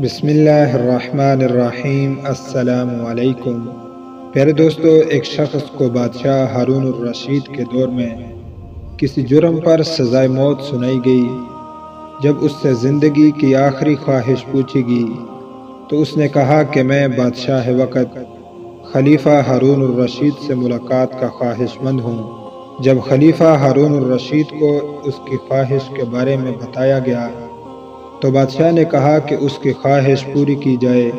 بسم اللہ الرحمن الرحیم۔ السلام علیکم۔ پیارے دوستو، ایک شخص کو بادشاہ ہارون الرشید کے دور میں کسی جرم پر سزائے موت سنائی گئی۔ جب اس سے زندگی کی آخری خواہش پوچھی گئی تو اس نے کہا کہ میں بادشاہ وقت خلیفہ ہارون الرشید سے ملاقات کا خواہش مند ہوں۔ جب خلیفہ ہارون الرشید کو اس کی خواہش کے بارے میں بتایا گیا تو بادشاہ نے کہا کہ اس کی خواہش پوری کی جائے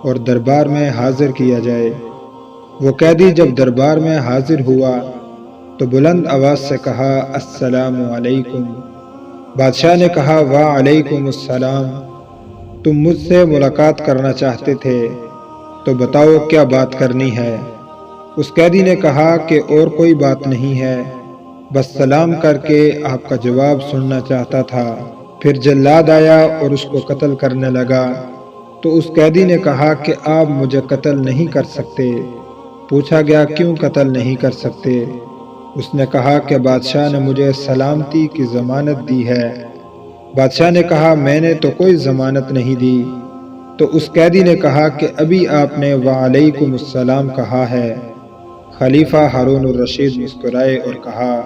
اور دربار میں حاضر کیا جائے۔ وہ قیدی جب دربار میں حاضر ہوا تو بلند آواز سے کہا، السلام علیکم۔ بادشاہ نے کہا، وعلیکم السلام۔ تم مجھ سے ملاقات کرنا چاہتے تھے تو بتاؤ کیا بات کرنی ہے؟ اس قیدی نے کہا کہ اور کوئی بات نہیں ہے، بس سلام کر کے آپ کا جواب سننا چاہتا تھا۔ پھر جلاد آیا اور اس کو قتل کرنے لگا تو اس قیدی نے کہا کہ آپ مجھے قتل نہیں کر سکتے۔ پوچھا گیا کیوں قتل نہیں کر سکتے؟ اس نے کہا کہ بادشاہ نے مجھے سلامتی کی ضمانت دی ہے۔ بادشاہ نے کہا میں نے تو کوئی ضمانت نہیں دی۔ تو اس قیدی نے کہا کہ ابھی آپ نے وعلیکم السلام کہا ہے۔ خلیفہ ہارون الرشید مسکرائے اور کہا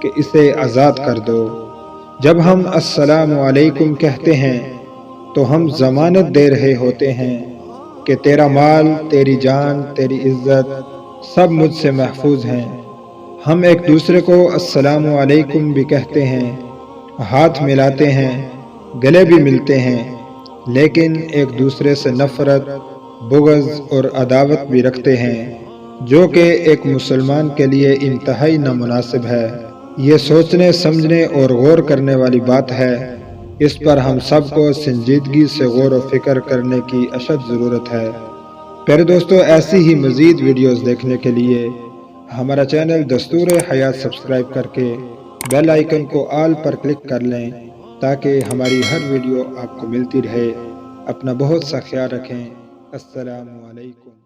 کہ اسے آزاد کر دو۔ جب ہم السلام علیکم کہتے ہیں تو ہم ضمانت دے رہے ہوتے ہیں کہ تیرا مال، تیری جان، تیری عزت سب مجھ سے محفوظ ہیں۔ ہم ایک دوسرے کو السلام علیکم بھی کہتے ہیں، ہاتھ ملاتے ہیں، گلے بھی ملتے ہیں، لیکن ایک دوسرے سے نفرت، بغض اور عداوت بھی رکھتے ہیں، جو کہ ایک مسلمان کے لیے انتہائی نامناسب ہے۔ یہ سوچنے سمجھنے اور غور کرنے والی بات ہے۔ اس پر ہم سب کو سنجیدگی سے غور و فکر کرنے کی اشد ضرورت ہے۔ پیارے دوستو، ایسی ہی مزید ویڈیوز دیکھنے کے لیے ہمارا چینل دستور حیات سبسکرائب کر کے بیل آئیکن کو آل پر کلک کر لیں تاکہ ہماری ہر ویڈیو آپ کو ملتی رہے۔ اپنا بہت سا خیال رکھیں۔ السلام علیکم۔